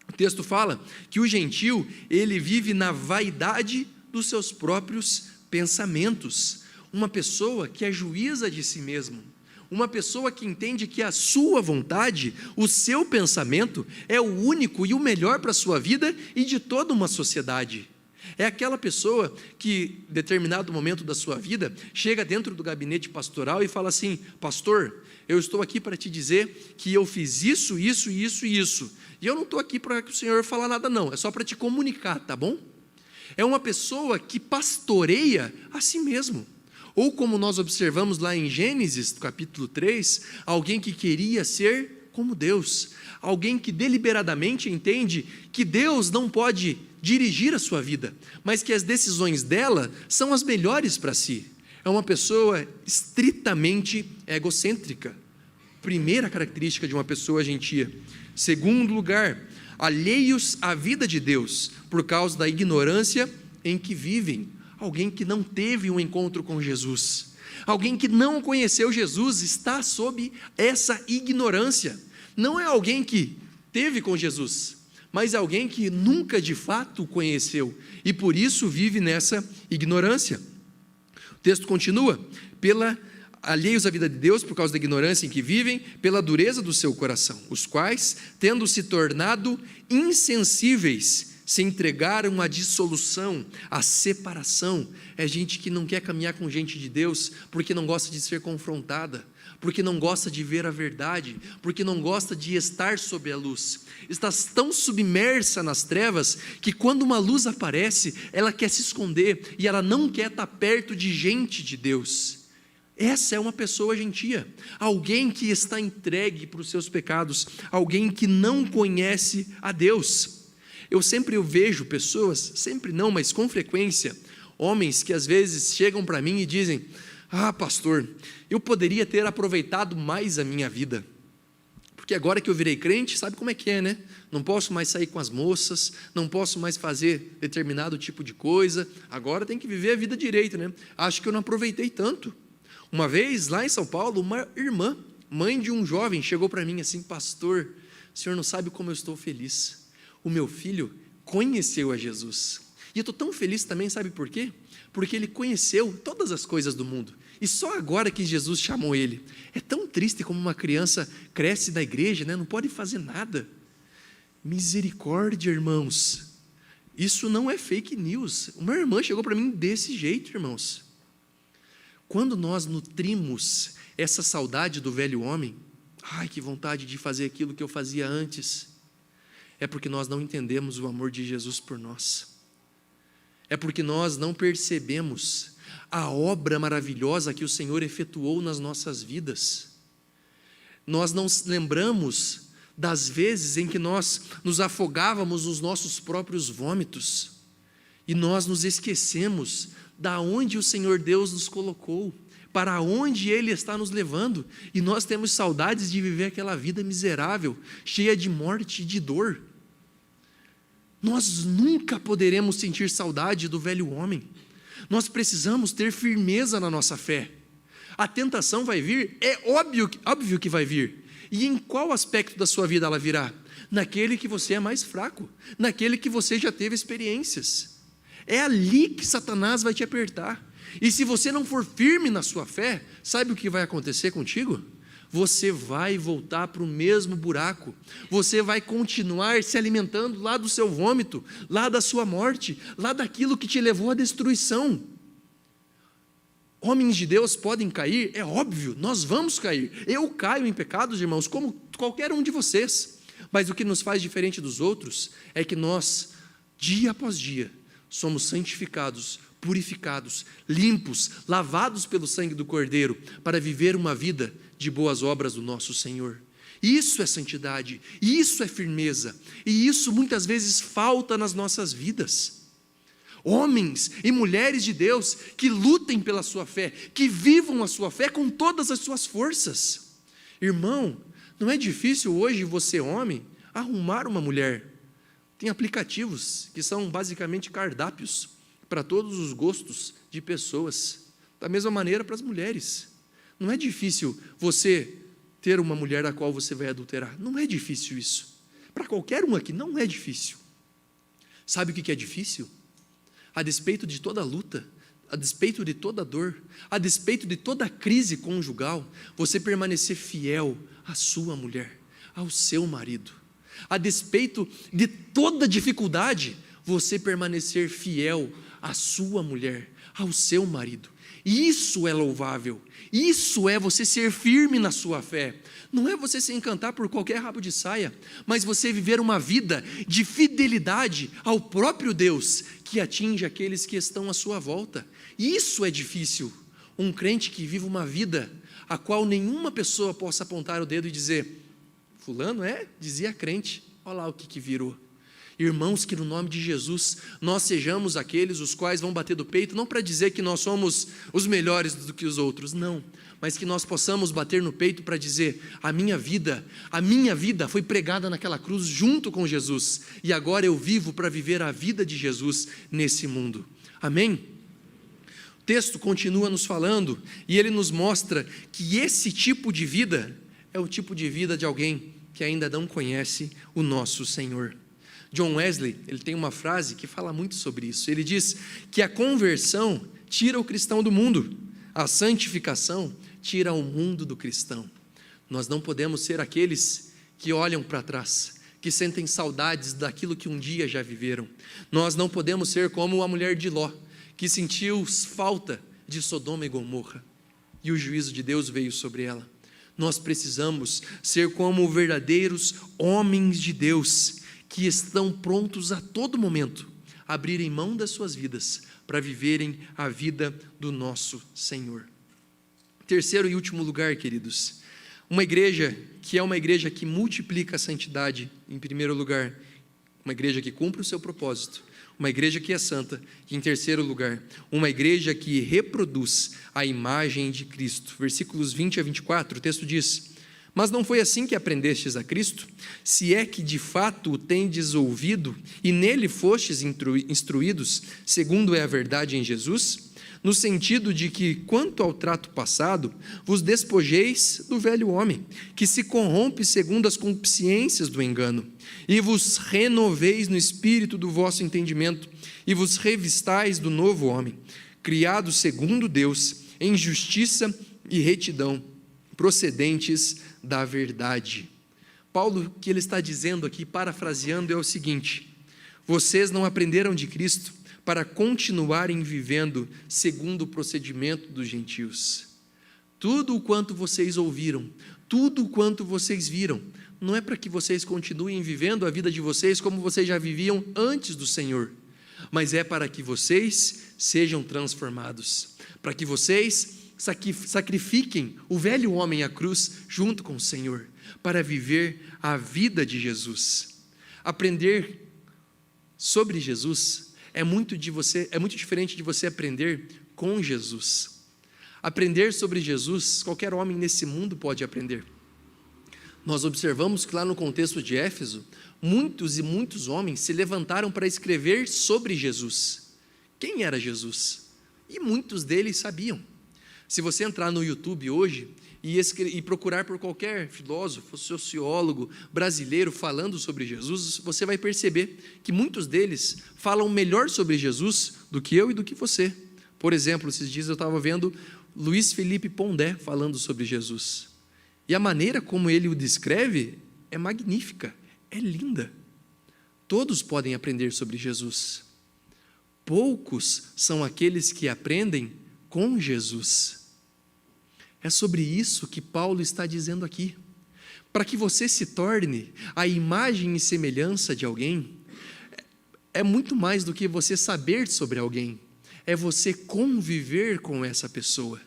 o texto fala que o gentio, ele vive na vaidade dos seus próprios pensamentos. Uma pessoa que é juíza de si mesmo. Uma pessoa que entende que a sua vontade, o seu pensamento, é o único e o melhor para a sua vida e de toda uma sociedade. É aquela pessoa que, em determinado momento da sua vida, chega dentro do gabinete pastoral e fala assim: pastor, eu estou aqui para te dizer que eu fiz isso, isso, isso e isso. E eu não estou aqui para que o senhor falar nada não, é só para te comunicar, tá bom? É uma pessoa que pastoreia a si mesmo. Ou como nós observamos lá em Gênesis, capítulo 3, alguém que queria ser como Deus, alguém que deliberadamente entende que Deus não pode dirigir a sua vida, mas que as decisões dela são as melhores para si. É uma pessoa estritamente egocêntrica. Primeira característica de uma pessoa gentia. Segundo lugar, alheios à vida de Deus, por causa da ignorância em que vivem. Alguém que não teve um encontro com Jesus, alguém que não conheceu Jesus, está sob essa ignorância. Não é alguém que teve com Jesus, mas alguém que nunca de fato o conheceu, e por isso vive nessa ignorância. O texto continua: alheios à vida de Deus, por causa da ignorância em que vivem, pela dureza do seu coração, os quais, tendo se tornado insensíveis, se entregaram à dissolução, à separação. É gente que não quer caminhar com gente de Deus, porque não gosta de ser confrontada, porque não gosta de ver a verdade, porque não gosta de estar sob a luz. Está tão submersa nas trevas, que quando uma luz aparece, ela quer se esconder, e ela não quer estar perto de gente de Deus. Essa é uma pessoa gentia, alguém que está entregue para os seus pecados, alguém que não conhece a Deus. Eu vejo pessoas, sempre não, mas com frequência, homens que às vezes chegam para mim e dizem: ah, pastor, eu poderia ter aproveitado mais a minha vida, porque agora que eu virei crente, sabe como é que é, né? Não posso mais sair com as moças, não posso mais fazer determinado tipo de coisa, agora tem que viver a vida direito, né? Acho que eu não aproveitei tanto. Uma vez, lá em São Paulo, uma irmã, mãe de um jovem, chegou para mim assim: pastor, o senhor não sabe como eu estou feliz. O meu filho conheceu a Jesus. E eu estou tão feliz também, sabe por quê? Porque ele conheceu todas as coisas do mundo, e só agora que Jesus chamou ele. É tão triste como uma criança cresce na igreja, né? Não pode fazer nada. Misericórdia, irmãos. Isso não é fake news. Uma irmã chegou para mim desse jeito, irmãos. Quando nós nutrimos essa saudade do velho homem, ai, que vontade de fazer aquilo que eu fazia antes, é porque nós não entendemos o amor de Jesus por nós. É porque nós não percebemos a obra maravilhosa que o Senhor efetuou nas nossas vidas. Nós não lembramos das vezes em que nós nos afogávamos nos nossos próprios vômitos, e nós nos esquecemos da onde o Senhor Deus nos colocou, para onde Ele está nos levando, e nós temos saudades de viver aquela vida miserável, cheia de morte e de dor. Nós nunca poderemos sentir saudade do velho homem. Nós precisamos ter firmeza na nossa fé. A tentação vai vir, é óbvio que vai vir. E em qual aspecto da sua vida ela virá? Naquele que você é mais fraco, naquele que você já teve experiências. É ali que Satanás vai te apertar. E se você não for firme na sua fé, sabe o que vai acontecer contigo? Você vai voltar para o mesmo buraco, você vai continuar se alimentando lá do seu vômito, lá da sua morte, lá daquilo que te levou à destruição. Homens de Deus podem cair, é óbvio, nós vamos cair. Eu caio em pecados, irmãos, como qualquer um de vocês. Mas o que nos faz diferente dos outros é que nós, dia após dia, somos santificados, purificados, limpos, lavados pelo sangue do Cordeiro, para viver uma vida de boas obras do nosso Senhor. Isso é santidade, isso é firmeza, e isso muitas vezes falta nas nossas vidas. Homens e mulheres de Deus que lutem pela sua fé, que vivam a sua fé com todas as suas forças. Irmão, não é difícil hoje você, homem, arrumar uma mulher. Tem aplicativos que são basicamente cardápios para todos os gostos de pessoas. Da mesma maneira para as mulheres. Não é difícil você ter uma mulher a qual você vai adulterar. Não é difícil isso. Para qualquer um aqui, não é difícil. Sabe o que é difícil? A despeito de toda luta, a despeito de toda dor, a despeito de toda crise conjugal, você permanecer fiel à sua mulher, ao seu marido. A despeito de toda dificuldade, você permanecer fiel à sua mulher, ao seu marido. Isso é louvável, isso é você ser firme na sua fé. Não é você se encantar por qualquer rabo de saia, mas você viver uma vida de fidelidade ao próprio Deus, que atinge aqueles que estão à sua volta. Isso é difícil. Um crente que vive uma vida a qual nenhuma pessoa possa apontar o dedo e dizer: fulano dizia crente, olha lá o que virou. Irmãos, que no nome de Jesus, nós sejamos aqueles os quais vão bater do peito, não para dizer que nós somos os melhores do que os outros, não, mas que nós possamos bater no peito para dizer: a minha vida foi pregada naquela cruz junto com Jesus, e agora eu vivo para viver a vida de Jesus nesse mundo. Amém? O texto continua nos falando, e ele nos mostra que esse tipo de vida é o tipo de vida de alguém que ainda não conhece o nosso Senhor. John Wesley, ele tem uma frase que fala muito sobre isso. Ele diz que a conversão tira o cristão do mundo, a santificação tira o mundo do cristão. Nós não podemos ser aqueles que olham para trás, que sentem saudades daquilo que um dia já viveram. Nós não podemos ser como a mulher de Ló, que sentiu falta de Sodoma e Gomorra, e o juízo de Deus veio sobre ela. Nós precisamos ser como verdadeiros homens de Deus, que estão prontos a todo momento a abrirem mão das suas vidas para viverem a vida do nosso Senhor. Terceiro e último lugar, queridos, uma igreja que é uma igreja que multiplica a santidade, em primeiro lugar, uma igreja que cumpre o seu propósito, uma igreja que é santa, e em terceiro lugar, uma igreja que reproduz a imagem de Cristo. Versículos 20 a 24, o texto diz: mas não foi assim que aprendestes a Cristo, se é que de fato o tendes ouvido, e nele fostes instruídos, segundo é a verdade em Jesus, no sentido de que, quanto ao trato passado, vos despojeis do velho homem, que se corrompe segundo as concupiscências do engano, e vos renoveis no espírito do vosso entendimento, e vos revistais do novo homem, criado segundo Deus, em justiça e retidão, procedentes da verdade. Paulo, o que ele está dizendo aqui, parafraseando, é o seguinte: vocês não aprenderam de Cristo para continuarem vivendo segundo o procedimento dos gentios. Tudo o quanto vocês ouviram, tudo o quanto vocês viram, não é para que vocês continuem vivendo a vida de vocês como vocês já viviam antes do Senhor, mas é para que vocês sejam transformados, para que vocês sacrifiquem o velho homem à cruz junto com o Senhor, para viver a vida de Jesus. Aprender sobre Jesus é muito diferente de você aprender com Jesus. Aprender sobre Jesus, qualquer homem nesse mundo pode aprender. Nós observamos que lá no contexto de Éfeso, muitos e muitos homens se levantaram para escrever sobre Jesus. Quem era Jesus? E muitos deles sabiam. Se você entrar no YouTube hoje e procurar por qualquer filósofo, sociólogo brasileiro falando sobre Jesus, você vai perceber que muitos deles falam melhor sobre Jesus do que eu e do que você. Por exemplo, esses dias eu estava vendo Luiz Felipe Pondé falando sobre Jesus. E a maneira como ele o descreve é magnífica, é linda. Todos podem aprender sobre Jesus. Poucos são aqueles que aprendem com Jesus. É sobre isso que Paulo está dizendo aqui. para que você se torne a imagem e semelhança de alguém, é muito mais do que você saber sobre alguém, é você conviver com essa pessoa.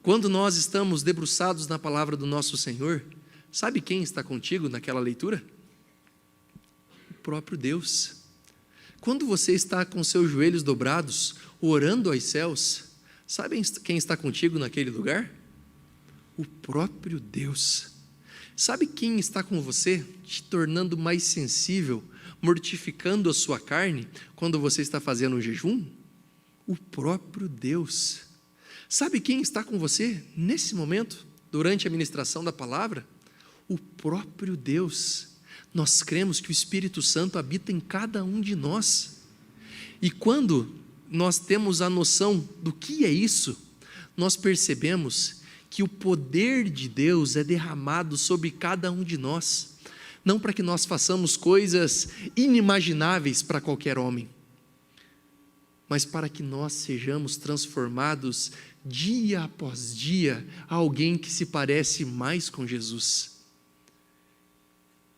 Quando nós estamos debruçados na palavra do nosso Senhor, sabe quem está contigo naquela leitura? O próprio Deus. Quando você está com seus joelhos dobrados, orando aos céus, sabe quem está contigo naquele lugar? O próprio Deus. Sabe quem está com você, te tornando mais sensível, mortificando a sua carne, quando você está fazendo um jejum? O próprio Deus. Sabe quem está com você nesse momento, durante a ministração da palavra? O próprio Deus. Nós cremos que o Espírito Santo habita em cada um de nós. E quando nós temos a noção do que é isso, nós percebemos que o poder de Deus é derramado sobre cada um de nós, não para que nós façamos coisas inimagináveis para qualquer homem, mas para que nós sejamos transformados dia após dia a alguém que se parece mais com Jesus.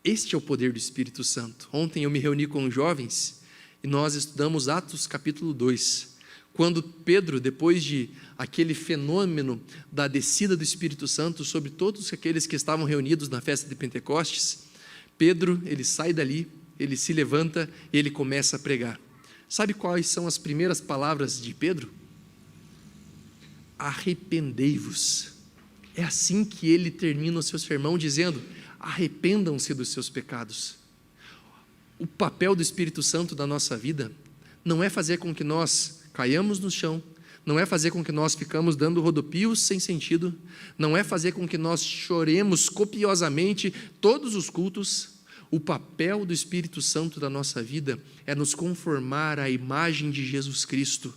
Este é o poder do Espírito Santo. Ontem eu me reuni com jovens e nós estudamos Atos capítulo 2, quando Pedro, depois de aquele fenômeno da descida do Espírito Santo sobre todos aqueles que estavam reunidos na festa de Pentecostes, Pedro, ele sai dali, ele se levanta e ele começa a pregar. Sabe quais são as primeiras palavras de Pedro? Arrependei-vos. É assim que ele termina o seu sermão, dizendo: arrependam-se dos seus pecados. O papel do Espírito Santo na nossa vida não é fazer com que nós caiamos no chão, não é fazer com que nós ficamos dando rodopios sem sentido, não é fazer com que nós choremos copiosamente todos os cultos. O papel do Espírito Santo da nossa vida é nos conformar à imagem de Jesus Cristo.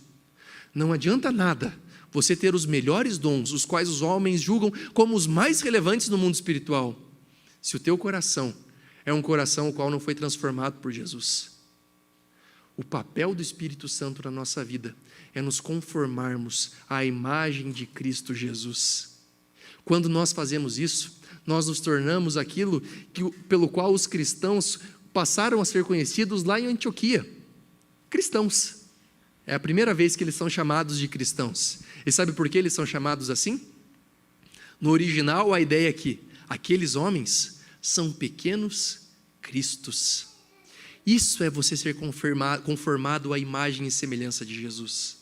Não adianta nada você ter os melhores dons, os quais os homens julgam como os mais relevantes no mundo espiritual, se o teu coração é um coração o qual não foi transformado por Jesus. O papel do Espírito Santo na nossa vida é nos conformarmos à imagem de Cristo Jesus. Quando nós fazemos isso, nós nos tornamos aquilo pelo qual os cristãos passaram a ser conhecidos lá em Antioquia. Cristãos. É a primeira vez que eles são chamados de cristãos. E sabe por que eles são chamados assim? No original, a ideia é que aqueles homens são pequenos cristos. Isso é você ser conformado à imagem e semelhança de Jesus.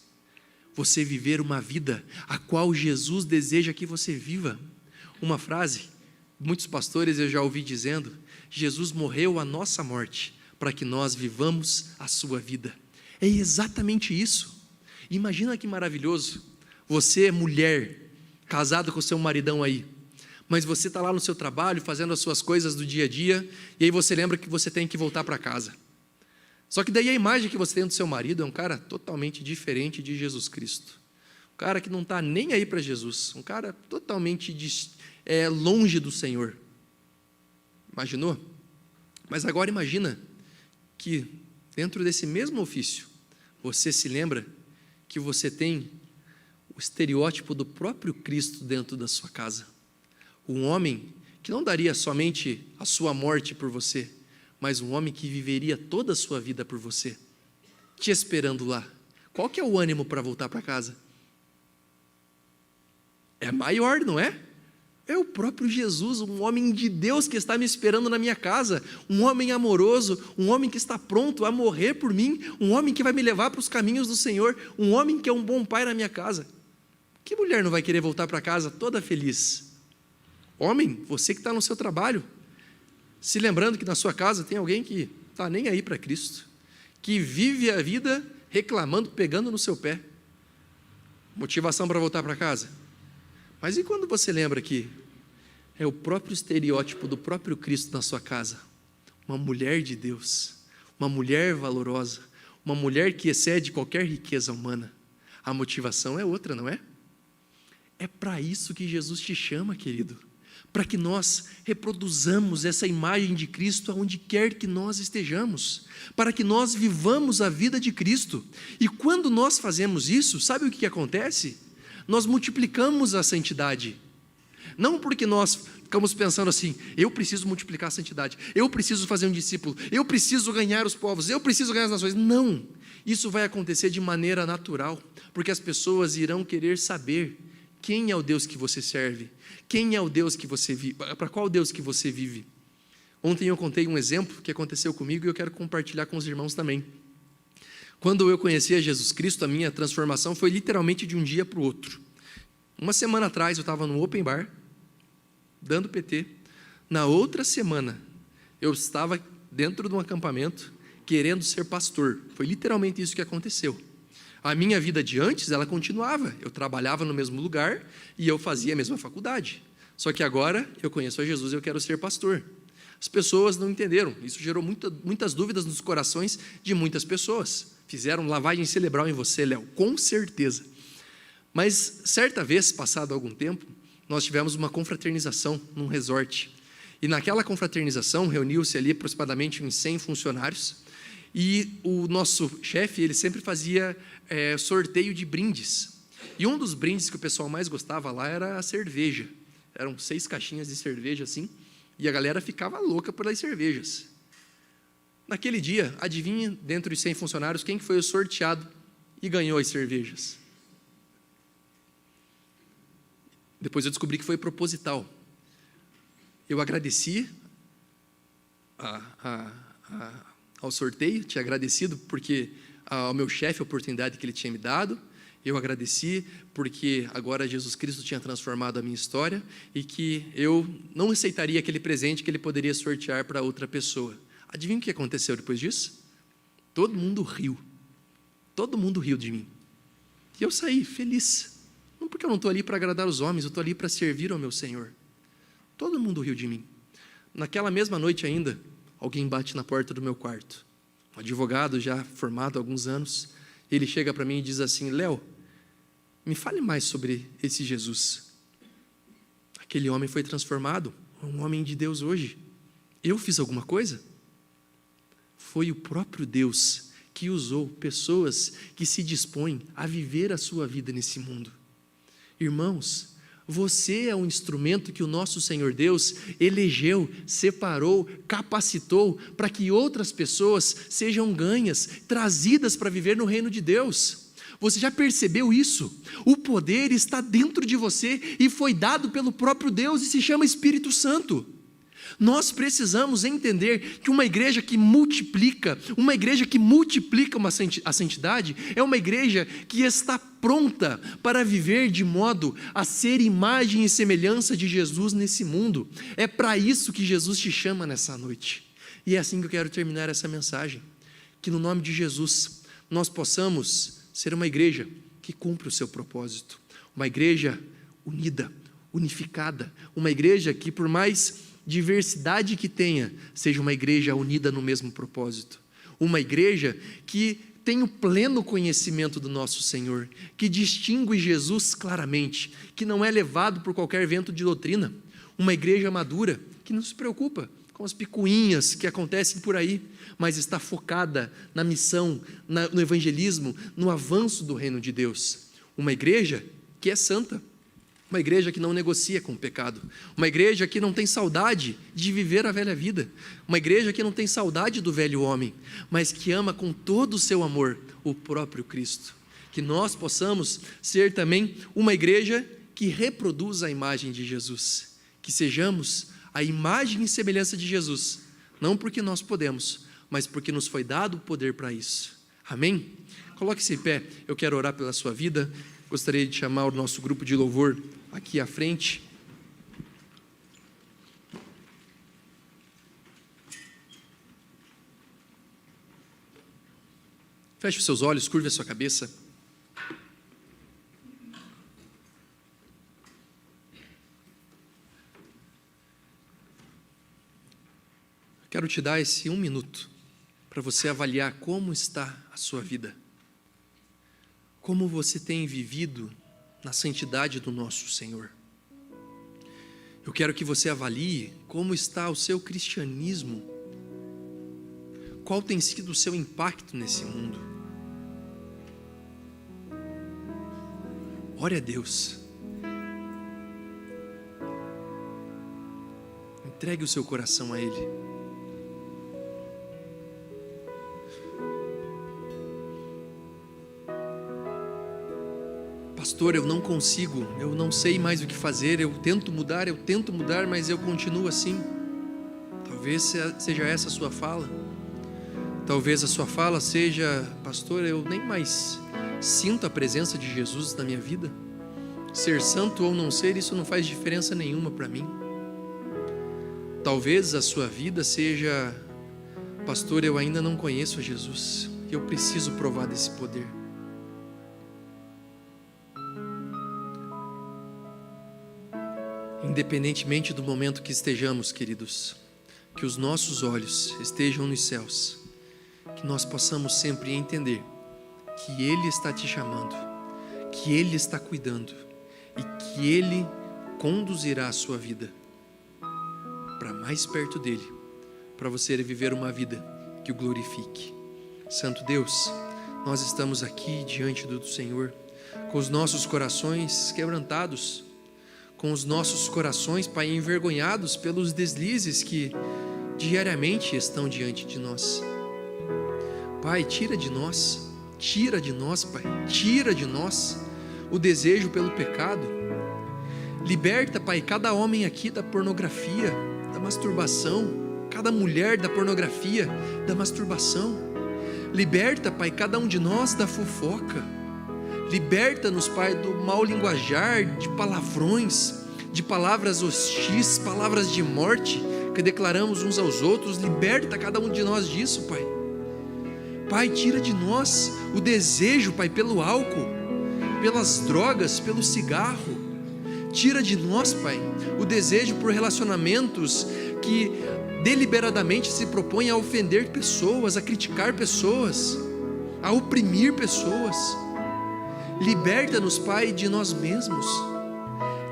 Você viver uma vida a qual Jesus deseja que você viva. Uma frase, muitos pastores eu já ouvi dizendo: Jesus morreu a nossa morte para que nós vivamos a sua vida. É exatamente isso. Imagina que maravilhoso. Você é mulher, casado com seu maridão aí, mas você está lá no seu trabalho, fazendo as suas coisas do dia a dia, e aí você lembra que você tem que voltar para casa. Só que daí a imagem que você tem do seu marido é um cara totalmente diferente de Jesus Cristo. Um cara que não está nem aí para Jesus, um cara totalmente longe do Senhor. Imaginou? Mas agora imagina que dentro desse mesmo ofício, você se lembra que você tem o estereótipo do próprio Cristo dentro da sua casa. Um homem que não daria somente a sua morte por você, mas um homem que viveria toda a sua vida por você, te esperando lá. Qual que é o ânimo para voltar para casa? É maior, não é? É o próprio Jesus, um homem de Deus que está me esperando na minha casa, um homem amoroso, um homem que está pronto a morrer por mim, um homem que vai me levar para os caminhos do Senhor, um homem que é um bom pai na minha casa. Que mulher não vai querer voltar para casa toda feliz? Homem, você que está no seu trabalho, se lembrando que na sua casa tem alguém que está nem aí para Cristo, que vive a vida reclamando, pegando no seu pé. Motivação para voltar para casa? Mas e quando você lembra que é o próprio estereótipo do próprio Cristo na sua casa? Uma mulher de Deus, uma mulher valorosa, uma mulher que excede qualquer riqueza humana. A motivação é outra, não é? É para isso que Jesus te chama, querido. Para que nós reproduzamos essa imagem de Cristo aonde quer que nós estejamos. Para que nós vivamos a vida de Cristo. E quando nós fazemos isso, sabe o que acontece? Nós multiplicamos a santidade. Não porque nós ficamos pensando assim, eu preciso multiplicar a santidade, eu preciso fazer um discípulo, eu preciso ganhar os povos, eu preciso ganhar as nações. Não, isso vai acontecer de maneira natural, porque as pessoas irão querer saber quem é o Deus que você serve, quem é o Deus que você vive, para qual Deus que você vive. Ontem eu contei um exemplo que aconteceu comigo e eu quero compartilhar com os irmãos também. Quando eu conheci a Jesus Cristo, a minha transformação foi literalmente de um dia para o outro. Uma semana atrás eu estava no open bar, dando PT. Na outra semana, eu estava dentro de um acampamento, querendo ser pastor. Foi literalmente isso que aconteceu. A minha vida de antes, ela continuava. Eu trabalhava no mesmo lugar e eu fazia a mesma faculdade. Só que agora eu conheço a Jesus e eu quero ser pastor. As pessoas não entenderam. Isso gerou muitas dúvidas nos corações de muitas pessoas. Fizeram lavagem cerebral em você, Léo, com certeza. Mas, certa vez, passado algum tempo, nós tivemos uma confraternização num resort. E naquela confraternização, reuniu-se ali aproximadamente uns 100 funcionários. E o nosso chefe, ele sempre fazia sorteio de brindes. E um dos brindes que o pessoal mais gostava lá era a cerveja. Eram 6 caixinhas de cerveja assim. E a galera ficava louca pelas cervejas. Naquele dia, adivinha, dentro dos 100 funcionários, quem foi o sorteado e ganhou as cervejas? Depois eu descobri que foi proposital. Eu agradeci ao sorteio, tinha agradecido porque ao meu chefe a oportunidade que ele tinha me dado. Eu agradeci porque agora Jesus Cristo tinha transformado a minha história e que eu não aceitaria aquele presente que ele poderia sortear para outra pessoa. Adivinha o que aconteceu depois disso? Todo mundo riu. Todo mundo riu de mim. E eu saí feliz. Não porque eu não estou ali para agradar os homens, eu estou ali para servir ao meu Senhor. Todo mundo riu de mim. Naquela mesma noite ainda, alguém bate na porta do meu quarto. Um advogado já formado há alguns anos. Ele chega para mim e diz assim: Léo, me fale mais sobre esse Jesus. Aquele homem foi transformado, um homem de Deus hoje. Eu fiz alguma coisa? Foi o próprio Deus que usou pessoas que se dispõem a viver a sua vida nesse mundo. Irmãos, você é um instrumento que o nosso Senhor Deus elegeu, separou, capacitou para que outras pessoas sejam ganhas, trazidas para viver no reino de Deus. Você já percebeu isso? O poder está dentro de você e foi dado pelo próprio Deus e se chama Espírito Santo. Nós precisamos entender que uma igreja que multiplica a santidade, é uma igreja que está pronta para viver de modo a ser imagem e semelhança de Jesus nesse mundo. É para isso que Jesus te chama nessa noite. E é assim que eu quero terminar essa mensagem. Que no nome de Jesus, nós possamos ser uma igreja que cumpre o seu propósito. Uma igreja unida, unificada. Uma igreja que, por mais diversidade que tenha, seja uma igreja unida no mesmo propósito. Uma igreja que tem o pleno conhecimento do nosso Senhor, que distingue Jesus claramente, que não é levado por qualquer vento de doutrina. Uma igreja madura, que não se preocupa com as picuinhas que acontecem por aí, mas está focada na missão, no evangelismo, no avanço do reino de Deus. Uma igreja que é santa. Uma igreja que não negocia com o pecado. Uma igreja que não tem saudade de viver a velha vida. Uma igreja que não tem saudade do velho homem, mas que ama com todo o seu amor o próprio Cristo. Que nós possamos ser também uma igreja que reproduza a imagem de Jesus. Que sejamos a imagem e semelhança de Jesus. Não porque nós podemos, mas porque nos foi dado o poder para isso. Amém? Coloque-se em pé, eu quero orar pela sua vida. Gostaria de chamar o nosso grupo de louvor aqui à frente. Feche os seus olhos, curve a sua cabeça. Quero te dar esse 1 minuto para você avaliar como está a sua vida. Como você tem vivido na santidade do nosso Senhor. Eu quero que você avalie como está o seu cristianismo. Qual tem sido o seu impacto nesse mundo? Ore a Deus. Entregue o seu coração a Ele. Pastor, eu não consigo, eu não sei mais o que fazer, eu tento mudar, mas eu continuo assim. Talvez seja essa a sua fala. Talvez a sua fala seja: pastor, eu nem mais sinto a presença de Jesus na minha vida. Ser santo ou não ser, isso não faz diferença nenhuma para mim. Talvez a sua vida seja: pastor, eu ainda não conheço a Jesus, eu preciso provar desse poder. Independentemente do momento que estejamos, queridos, que os nossos olhos estejam nos céus, que nós possamos sempre entender que Ele está te chamando, que Ele está cuidando e que Ele conduzirá a sua vida para mais perto dEle, para você viver uma vida que o glorifique. Santo Deus, nós estamos aqui diante do Senhor, com os nossos corações quebrantados, com os nossos corações, Pai, envergonhados pelos deslizes que diariamente estão diante de nós. Pai, tira de nós, Pai, tira de nós o desejo pelo pecado. Liberta, Pai, cada homem aqui da pornografia, da masturbação, cada mulher da pornografia, da masturbação. Liberta, Pai, cada um de nós da fofoca. Liberta-nos, Pai, do mau linguajar, de palavrões, de palavras hostis, palavras de morte que declaramos uns aos outros. Liberta cada um de nós disso, Pai. Pai, tira de nós o desejo, Pai, pelo álcool, pelas drogas, pelo cigarro. Tira de nós, Pai, o desejo por relacionamentos que deliberadamente se propõem a ofender pessoas, a criticar pessoas, a oprimir pessoas. Liberta-nos, Pai, de nós mesmos.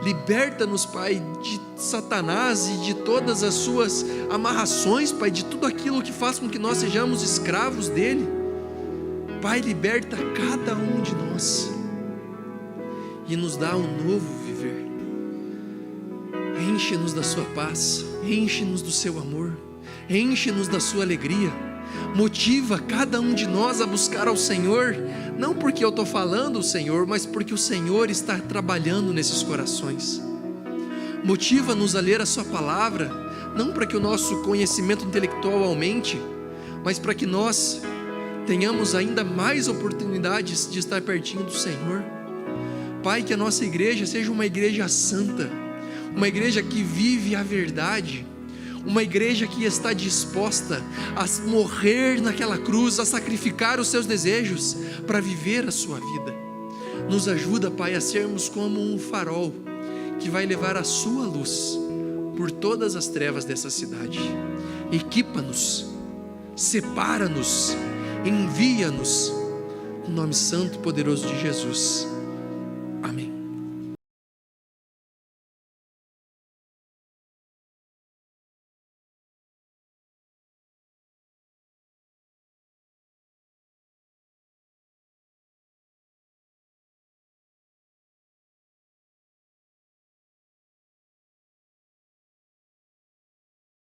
Liberta-nos, Pai, de Satanás e de todas as suas amarrações, Pai, de tudo aquilo que faz com que nós sejamos escravos dele. Pai, liberta cada um de nós e nos dá um novo viver. Enche-nos da sua paz, enche-nos do seu amor, enche-nos da sua alegria. Motiva cada um de nós a buscar ao Senhor, não porque eu estou falando o Senhor, mas porque o Senhor está trabalhando nesses corações. Motiva-nos a ler a sua palavra, não para que o nosso conhecimento intelectual aumente, mas para que nós tenhamos ainda mais oportunidades de estar pertinho do Senhor. Pai, que a nossa igreja seja uma igreja santa, uma igreja que vive a verdade, uma igreja que está disposta a morrer naquela cruz, a sacrificar os seus desejos para viver a sua vida. Nos ajuda, Pai, a sermos como um farol que vai levar a sua luz por todas as trevas dessa cidade. Equipa-nos, separa-nos, envia-nos, no nome santo e poderoso de Jesus. Amém.